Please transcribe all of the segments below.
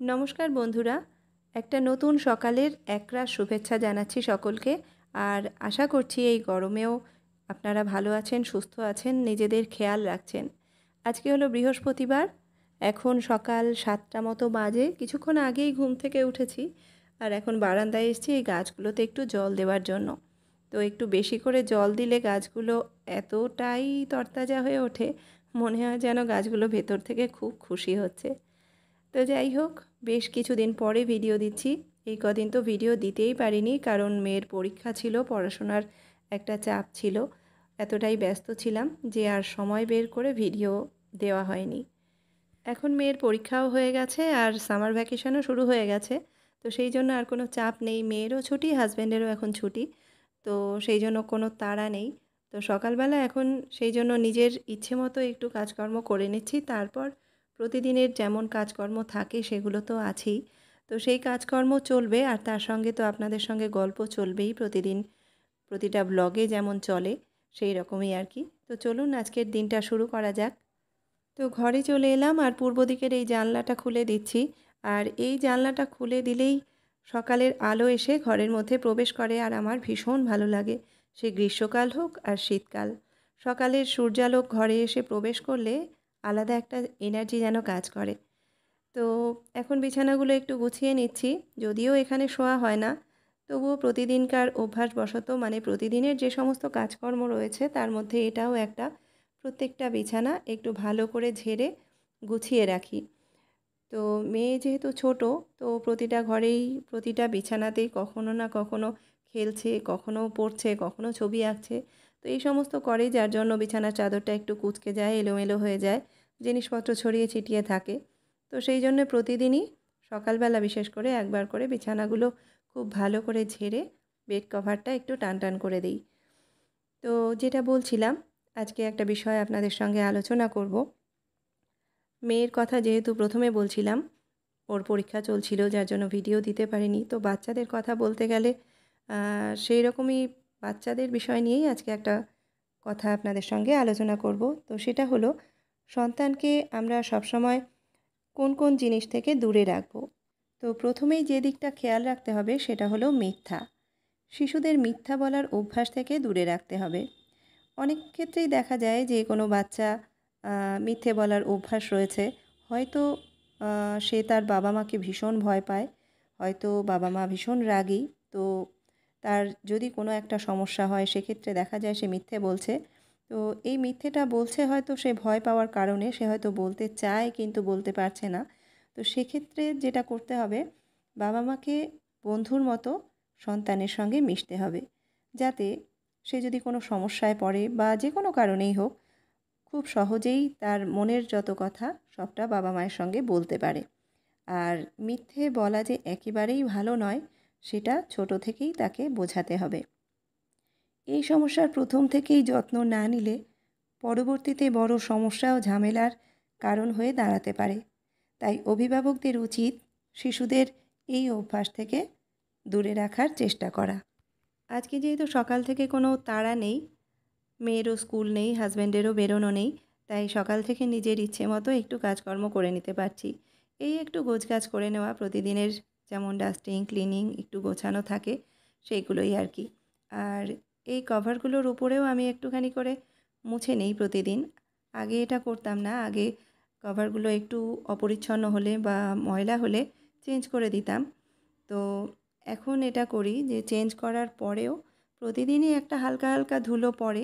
নমস্কার বন্ধুরা, একটা নতুন সকালের একরাশ শুভেচ্ছা জানাচ্ছি সকলকে। আর আশা করছি এই গরমেও আপনারা ভালো আছেন, সুস্থ আছেন, নিজেদের খেয়াল রাখছেন। আজকে হলো বৃহস্পতিবার, এখন সকাল 7টা মতো বাজে। কিছুক্ষণ আগেই ঘুম থেকে উঠেছি আর এখন বারান্দায় এসেছি এই গাছগুলোতে একটু জল দেওয়ার জন্য। তো একটু বেশি করে জল দিলে গাছগুলো এতটাই তরতাজা হয়ে ওঠে, মনে হয় যেন গাছগুলো ভেতর থেকে খুব খুশি হচ্ছে। তো যাই হোক, বেশ কিছুদিন পরে ভিডিও দিচ্ছি। এই কদিন তো ভিডিও দিতেই পারিনি, কারণ মেয়ের পরীক্ষা ছিল, পড়াশোনার একটা চাপ ছিল। এতটাই ব্যস্ত ছিলাম যে আর সময় বের করে ভিডিও দেওয়া হয়নি। এখন মেয়ের পরীক্ষাও হয়ে গেছে আর সামার ভ্যাকেশনও শুরু হয়ে গেছে। তো সেই জন্য আর কোনো চাপ নেই, মেয়েরও ছুটি, হাজব্যান্ডেরও এখন ছুটি। তো সেই জন্য কোনো তাড়া নেই। তো সকালবেলা এখন সেই জন্য নিজের ইচ্ছে মতো একটু কাজকর্ম করে নিচ্ছি। তারপর প্রতিদিনের যেমন কাজকর্ম থাকে সেগুলো তো আছেই। তো সেই কাজকর্ম চলবে আর তার সঙ্গে তো আপনাদের সঙ্গে গল্প চলবেই প্রতিদিন, প্রতিটা ব্লগে যেমন চলে সেই রকমই আর কি। তো চলুন আজকের দিনটা শুরু করা যাক। তো ঘরে চলে এলাম আর পূর্ব দিকের এই জানলাটা খুলে দিচ্ছি। আর এই জানলাটা খুলে দিলেই সকালের আলো এসে ঘরের মধ্যে প্রবেশ করে আর আমার ভীষণ ভালো লাগে। সে গ্রীষ্মকাল হোক আর শীতকাল, সকালের সূর্যালোক ঘরে এসে প্রবেশ করলে আলাদা একটা এনার্জি যেন কাজ করে। তো এখন বিছানাগুলো একটু গুছিয়ে নিচ্ছি। যদিও এখানে শোয়া হয় না, তবুও প্রতিদিনকার অভ্যাসবশত, মানে প্রতিদিনের যে সমস্ত কাজকর্ম রয়েছে তার মধ্যে এটাও একটা। প্রত্যেকটা বিছানা একটু ভালো করে ঝেড়ে গুছিয়ে রাখি। তো মেয়ে যেহেতু ছোট, তো প্রতিটা ঘরেই প্রতিটা বিছানাতেই কখনো না কখনো খেলছে, কখনো পড়ছে, কখনো ছবি আঁকছে। তো এই সমস্ত করে, যার জন্য বিছানার চাদরটা একটু কুঁচকে যায়, এলোমেলো হয়ে যায়, জিনিসপত্র ছড়িয়ে ছিটিয়ে থাকে। তো সেই জন্য প্রতিদিনই সকালবেলা বিশেষ করে একবার করে বিছানাগুলো খুব ভালো করে ঝেড়ে বেড কভারটা একটু টান টান করে দিই। তো যেটা বলছিলাম, আজকে একটা বিষয় আপনাদের সঙ্গে আলোচনা করব। মেয়ের কথা যেহেতু প্রথমে বলছিলাম, ওর পরীক্ষা চলছিল যার জন্য ভিডিও দিতে পারিনি। তো বাচ্চাদের কথা বলতে গেলে সেই রকমই বাচ্চাদের বিষয় নিয়েই আজকে একটা কথা আপনাদের সঙ্গে আলোচনা করব। তো সেটা হলো, সন্তানকে আমরা সবসময় কোন কোন জিনিস থেকে দূরে রাখব। তো প্রথমেই যে দিকটা খেয়াল রাখতে হবে সেটা হলো মিথ্যা। শিশুদের মিথ্যা বলার অভ্যাস থেকে দূরে রাখতে হবে। অনেক ক্ষেত্রেই দেখা যায় যে কোনো বাচ্চা মিথ্যে বলার অভ্যাস রয়েছে। হয়তো সে তার বাবা মাকে ভীষণ ভয় পায়, হয়তো বাবা মা ভীষণ রাগী। তো তার যদি কোনো একটা সমস্যা হয় সেক্ষেত্রে দেখা যায় সে মিথ্যে বলছে। তো এই মিথ্যেটা বলছে হয়তো সে ভয় পাওয়ার কারণে, সে হয়তো বলতে চায় কিন্তু বলতে পারছে না। তো সেক্ষেত্রে যেটা করতে হবে, বাবা মাকে বন্ধুর মতো সন্তানের সঙ্গে মিশতে হবে, যাতে সে যদি কোনো সমস্যায় পড়ে বা যে কোনো কারণেই হোক, খুব সহজেই তার মনের যত কথা সবটা বাবা মায়ের সঙ্গে বলতে পারে। আর মিথ্যে বলা যে একেবারেই ভালো নয়, সেটা ছোট থেকেই তাকে বোঝাতে হবে। এই সমস্যার প্রথম থেকেই যত্ন না নিলে পরবর্তীতে বড় সমস্যা ও ঝামেলার কারণ হয়ে দাঁড়াতে পারে। তাই অভিভাবকদের উচিত শিশুদের এই অভ্যাস থেকে দূরে রাখার চেষ্টা করা। আজকে যেহেতু সকাল থেকে কোনো তাড়া নেই, মেয়েরও স্কুল নেই, হাজব্যান্ডেরও বেরোনো নেই, তাই সকাল থেকে নিজের ইচ্ছে মতো একটু কাজকর্ম করে নিতে পারছি। এই একটু গোছগাছ করে নেওয়া, প্রতিদিনের যেমন ডাস্টিং, ক্লিনিং একটু গোছানো থাকে, সেইগুলোই আর কি। আর এই কভারগুলোর উপরেও আমি একটুখানি করে মুছে নেই প্রতিদিন। আগে এটা করতাম না, আগে কভারগুলো একটু অপরিচ্ছন্ন হলে বা ময়লা হলে চেঞ্জ করে দিতাম। তো এখন এটা করি যে চেঞ্জ করার পরেও প্রতিদিনই একটা হালকা হালকা ধুলো পড়ে।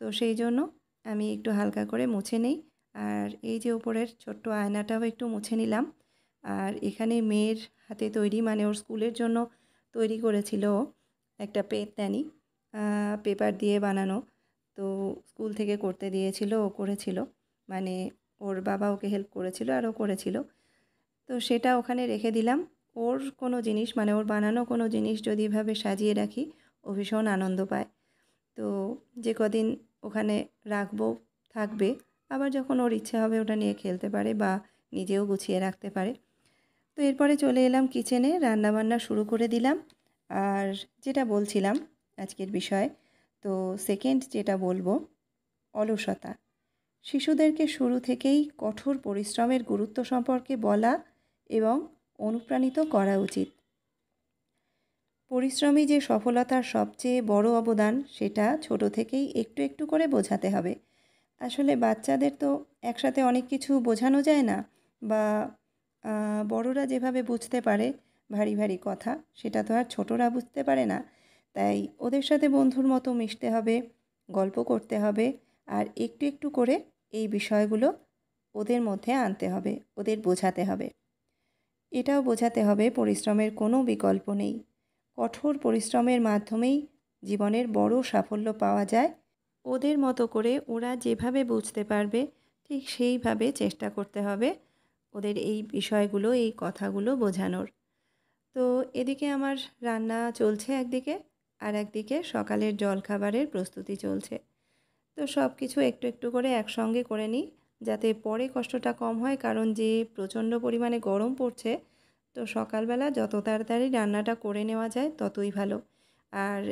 তো সেই জন্য আমি একটু হালকা করে মুছে নেই। আর এই যে উপরের ছোট্ট আয়নাটাও একটু মুছে নিলাম। আর এখানে মেয়ের হাতে তৈরি, মানে ওর স্কুলের জন্য তৈরি করেছিল একটা পেনদানি, পেপার দিয়ে বানানো। তো স্কুল থেকে করতে দিয়েছিল, ও করেছিল, মানে ওর বাবা ওকে হেল্প করেছিল আর ও করেছিল। তো সেটা ওখানে রেখে দিলাম। ওর কোনো জিনিস, মানে ওর বানানো কোনো জিনিস যদি এভাবে সাজিয়ে রাখি, ও ভীষণ আনন্দ পায়। তো যে কদিন ওখানে রাখবো থাকবে, আবার যখন ওর ইচ্ছে হবে ওটা নিয়ে খেলতে পারে বা নিজেও গুছিয়ে রাখতে পারে। তো এরপরে চলে এলাম কিচেনে, রান্নাবান্না শুরু করে দিলাম। আর যেটা বলছিলাম আজকের বিষয়, তো সেকেন্ড যেটা বলবো, অলসতা। শিশুদেরকে শুরু থেকেই কঠোর পরিশ্রমের গুরুত্ব সম্পর্কে বলা এবং অনুপ্রাণিত করা উচিত। পরিশ্রমই যে সফলতার সবচেয়ে বড় অবদান সেটা ছোট থেকেই একটু একটু করে বোঝাতে হবে। আসলে বাচ্চাদের তো একসাথে অনেক কিছু বোঝানো যায় না, বা বড়রা যেভাবে বুঝতে পারে ভারী ভারী কথা, সেটা তো আর ছোটরা বুঝতে পারে না। তাই ওদের সাথে বন্ধুর মতো মিশতে হবে, গল্প করতে হবে, আর একটু একটু করে এই বিষয়গুলো ওদের মধ্যে আনতে হবে, ওদের বোঝাতে হবে। এটাও বোঝাতে হবে পরিশ্রমের কোনো বিকল্প নেই। কঠোর পরিশ্রমের মাধ্যমেই জীবনের বড় সাফল্য পাওয়া যায়। ওদের মতো করে ওরা যেভাবে বুঝতে পারবে ঠিক সেইভাবে চেষ্টা করতে হবে ওদের এই বিষয়গুলো, এই কথাগুলো বোঝানোর। তো এদিকে আমার রান্না চলছে একদিকে, আর একদিকে সকালের জলখাবারের প্রস্তুতি চলছে। তো সব কিছু একটু একটু করে একসঙ্গে করে নিই, যাতে পরে কষ্টটা কম হয়, কারণ যে প্রচণ্ড পরিমাণে গরম পড়ছে, তো সকালবেলা যত তাড়াতাড়ি রান্নাটা করে নেওয়া যায় ততই ভালো। আর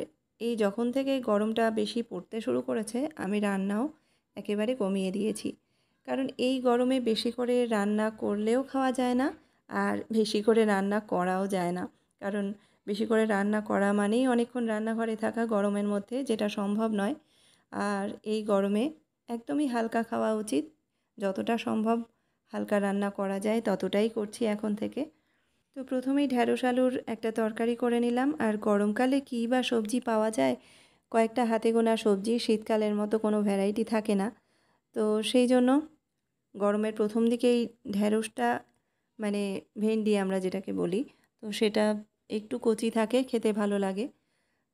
এই যখন থেকে গরমটা বেশি পড়তে শুরু করেছে, আমি রান্নাও একেবারে কমিয়ে দিয়েছি। কারণ এই গরমে বেশি করে রান্না করলেও খাওয়া যায় না, আর বেশি করে রান্না করাও যায় না। কারণ বেশি করে রান্না করা মানেই অনেকক্ষণ রান্নাঘরে থাকা গরমের মধ্যে, যেটা সম্ভব নয়। আর এই গরমে একদমই হালকা খাওয়া উচিত। যতটা সম্ভব হালকা রান্না করা যায় ততটাই করছি এখন থেকে। তো প্রথমেই ঢ্যাঁড়স আলুর একটা তরকারি করে নিলাম। আর গরমকালে কী বা সবজি পাওয়া যায়, কয়েকটা হাতে গোনা সবজি, শীতকালের মতো কোনো ভ্যারাইটি থাকে না। তো সেই জন্য গরমের প্রথম দিকেই ঢ্যাঁড়সটা, মানে ভেন্ডি আমরা যেটাকে বলি, তো সেটা একটু কচি থাকে, খেতে ভালো লাগে।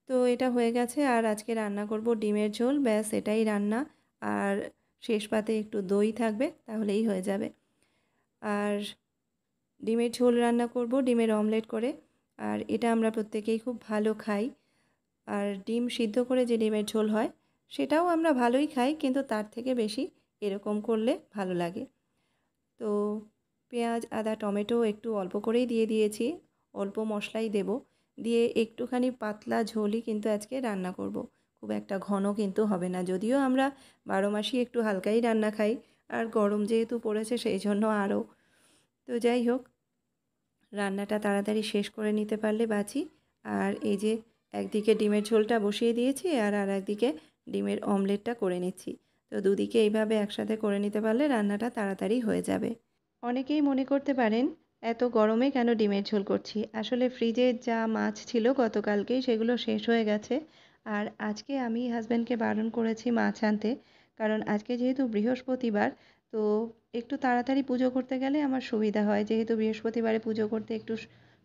তো এটা হয়ে গেছে, আর আজকে রান্না করব ডিমের ঝোল, ব্যাস এটাই রান্না। আর শেষ পাতে একটু দই থাকবে, তাহলেই হয়ে যাবে। আর ডিমের ঝোল রান্না করব, ডিমের অমলেট করে। আর এটা আমরা প্রত্যেকেই খুব ভালো খাই। আর ডিম সিদ্ধ করে যে ডিমের ঝোল হয়, সেটাও আমরা ভালোই খাই, কিন্তু তার থেকে বেশি এরকম করলে ভালো লাগে। তো পেঁয়াজ, আদা, টমেটো একটু অল্প করেই দিয়ে দিয়েছি, অল্প মশলাই দেব। দিয়ে একটুখানি পাতলা ঝোলই কিন্তু আজকে রান্না করব। খুব একটা ঘন কিন্তু হবে না, যদিও আমরা 12 মাসই একটু হালকাই রান্না খাই। আর গরম যেহেতু পড়েছে সেই জন্য আরও। তো যাই হোক, রান্নাটা তাড়াতাড়ি শেষ করে নিতে পারলে বাঁচি। আর এই যে একদিকে ডিমের ঝোলটা বসিয়ে দিয়েছি, আর একদিকে ডিমের অমলেটটা করে নিচ্ছি। তো দুদিকে এইভাবে একসাথে করে নিতে পারলে রান্নাটা তাড়াতাড়ি হয়ে যাবে। অনেকেই মনে করতে পারেন এত গরমে কেন ডিমের ঝোল করছি। আসলে ফ্রিজে যা মাছ ছিল গতকালকেই, সেগুলো শেষ হয়ে গেছে। আর আজকে আমি হাজব্যান্ডকে বারণ করেছি মাছ আনতে, কারণ আজকে যেহেতু বৃহস্পতিবার, তো একটু তাড়াতাড়ি পুজো করতে গেলে আমার সুবিধা হয়, যেহেতু বৃহস্পতিবারে পুজো করতে একটু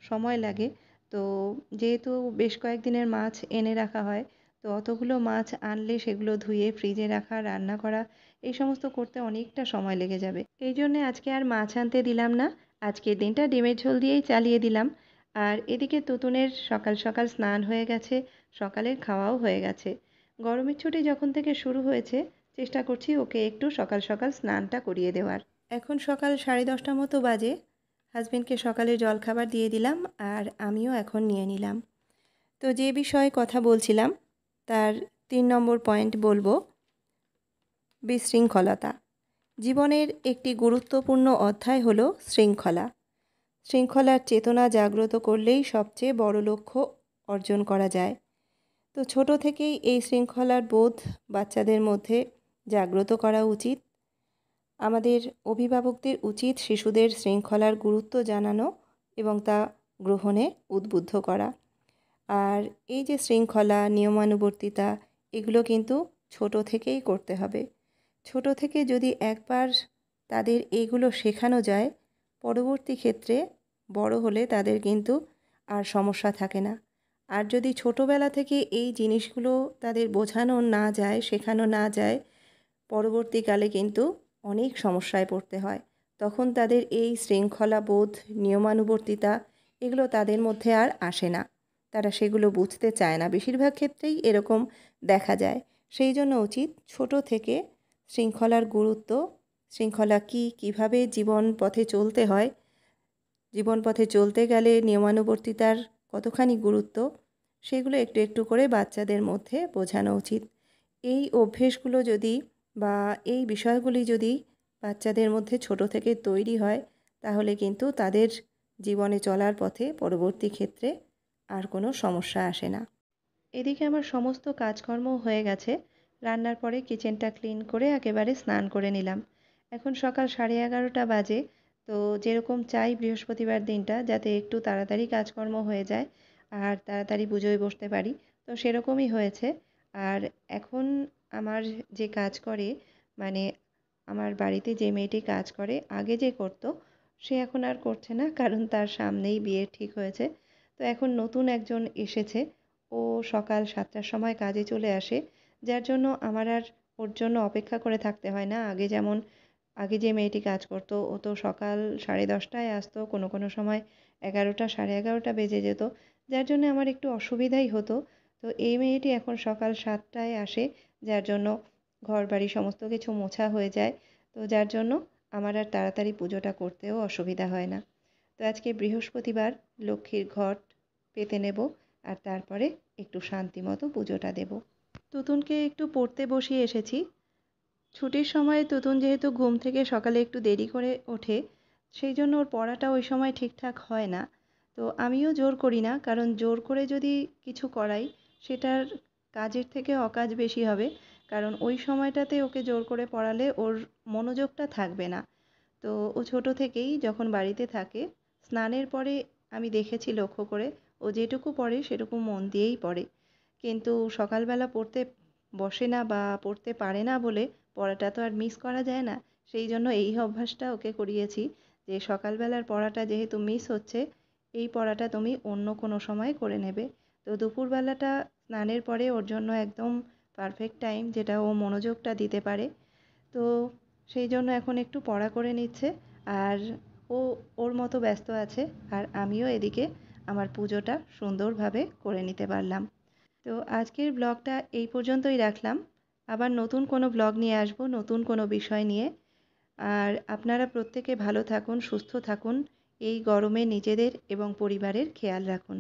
সময় লাগে। তো যেহেতু বেশ কয়েকদিনের মাছ এনে রাখা হয়, তো অতগুলো মাছ আনলে সেগুলো ধুয়ে ফ্রিজে রাখা, রান্না করা, এই সমস্ত করতে অনেকটা সময় লেগে যাবে। এই জন্যে আজকে আর মাছ আনতে দিলাম না, আজকের দিনটা ডিমের ঝোল দিয়েই চালিয়ে দিলাম। আর এদিকে তুতুনের সকাল সকাল স্নান হয়ে গেছে, সকালের খাওয়াও হয়ে গেছে। গরমের ছুটি যখন থেকে শুরু হয়েছে, চেষ্টা করছি ওকে একটু সকাল সকাল স্নানটা করিয়ে দেওয়ার। এখন সকাল 10:30 মতো বাজে। হাজবেন্ডকে সকালে জলখাবার দিয়ে দিলাম, আর আমিও এখন নিয়ে নিলাম। তো যে বিষয়ে কথা বলছিলাম, তার 3 নম্বর পয়েন্ট বলবো, বিশৃঙ্খলতা। জীবনের একটি গুরুত্বপূর্ণ অধ্যায় হলো শৃঙ্খলা। শৃঙ্খলার চেতনা জাগ্রত করলেই সবচেয়ে বড় লক্ষ্য অর্জন করা যায়। তো ছোট থেকেই এই শৃঙ্খলার বোধ বাচ্চাদের মধ্যে জাগ্রত করা উচিত। আমাদের অভিভাবকদের উচিত শিশুদের শৃঙ্খলার গুরুত্ব জানানো এবং তা গ্রহণে উদ্বুদ্ধ করা। আর এই যে শৃঙ্খলা, নিয়মানুবর্তিতা, এগুলো কিন্তু ছোট থেকেই করতে হবে। ছোট থেকে যদি একবার তাদের এইগুলো শেখানো যায়, পরবর্তী ক্ষেত্রে বড় হলে তাদের কিন্তু আর সমস্যা থাকে না। আর যদি ছোটোবেলা থেকে এই জিনিসগুলো তাদের বোঝানো না যায়, শেখানো না যায়, পরবর্তীকালে কিন্তু অনেক সমস্যায় পড়তে হয়। তখন তাদের এই শৃঙ্খলাবোধ, নিয়মানুবর্তিতা, এগুলো তাদের মধ্যে আর আসে না। তারা সেগুলো বুঝতে চায় না। বেশিরভাগ ক্ষেত্রেই এরকম দেখা যায়। সেই জন্য উচিত ছোট থেকে শৃঙ্খলার গুরুত্ব, শৃঙ্খলা কী, কীভাবে জীবন পথে চলতে হয়, জীবন পথে চলতে গেলে নিয়মানুবর্তিতার কতখানি গুরুত্ব, সেগুলো একটু একটু করে বাচ্চাদের মধ্যে বোঝানো উচিত। এই অভ্যেসগুলো যদি, বা এই বিষয়গুলি যদি বাচ্চাদের মধ্যে ছোট থেকে তৈরি হয়, তাহলে কিন্তু তাদের জীবনে চলার পথে পরবর্তী ক্ষেত্রে আর কোনো সমস্যা আসে না। এদিকে আমার সমস্ত কাজকর্ম হয়ে গেছে। রান্নার পরে কিচেনটা ক্লিন করে একেবারে স্নান করে নিলাম। এখন সকাল 11:30 বাজে। তো যেরকম চাই বৃহস্পতিবার দিনটা যাতে একটু তাড়াতাড়ি কাজকর্ম হয়ে যায় আর তাড়াতাড়ি পুজোয় বসতে পারি, তো সেরকমই হয়েছে। আর এখন আমার যে কাজ করে, মানে আমার বাড়িতে যে মেয়েটি কাজ করে, আগে যে করতো সে এখন আর করছে না, কারণ তার সামনেই বিয়ে ঠিক হয়েছে। তো এখন নতুন একজন এসেছে। ও সকাল 7টার সময় কাজে চলে আসে, যার জন্য আমার আর ওর জন্য অপেক্ষা করে থাকতে হয় না। আগে যে মেয়েটি কাজ করতো ও তো সকাল 10:30টায় আসতো, কোনো সময় 11টা 11:30 বেজে যেত, যার জন্য আমার একটু অসুবিধাই হতো। তো এই মেয়েটি এখন সকাল 7টায় আসে, যার জন্য ঘর বাড়ি সমস্ত কিছু মোছা হয়ে যায়। তো যার জন্য আমার আর তাড়াতাড়ি পুজোটা করতেও অসুবিধা হয় না। তো আজকে বৃহস্পতিবার, লক্ষ্মীর ঘট পেতে নেব আর তারপরে একটু শান্তিমতো পুজোটা দেব। তুতুনকে একটু পড়তে বসিয়ে এসেছি। ছুটির সময় তুতুন যেহেতু ঘুম থেকে সকালে একটু দেরি করে ওঠে, সেই জন্য ওর পড়াটা ওই সময় ঠিকঠাক হয় না। তো আমিও জোর করি না, কারণ জোর করে যদি কিছু করাই সেটার কাজের থেকে অকাজ বেশি হবে। কারণ ওই সময়টাতে ওকে জোর করে পড়ালে ওর মনোযোগটা থাকবে না। তো ও ছোট থেকেই যখন বাড়িতে থাকে, স্নানের পরে আমি দেখেছি লক্ষ্য করে, ও যেটুকু পড়ে সেটুকু মন দিয়েই পড়ে। কিন্তু সকালবেলা পড়তে বসে না বা পড়তে পারে না বলে পড়াটা তো আর মিস করা যায় না। সেই জন্য এই অভ্যাসটা ওকে করিয়েছি যে সকালবেলার পড়াটা যেহেতু মিস হচ্ছে, এই পড়াটা তুমি অন্য কোনো সময় করে নেবে। তো দুপুরবেলাটা স্নানের পরে ওর জন্য একদম পারফেক্ট টাইম, যেটা ও মনোযোগটা দিতে পারে। তো সেই জন্য এখন একটু পড়া করে নিচ্ছে আর ও ওর মতো ব্যস্ত আছে, আর আমিও এদিকে আমার পুজোটা সুন্দরভাবে করে নিতে পারলাম। তো আজকের ব্লগটা এই পর্যন্তই রাখলাম। আবার নতুন কোনো ব্লগ নিয়ে আসবো, নতুন কোনো বিষয় নিয়ে। আর আপনারা প্রত্যেকে ভালো থাকুন, সুস্থ থাকুন। এই গরমে নিজেদের এবং পরিবারের খেয়াল রাখুন।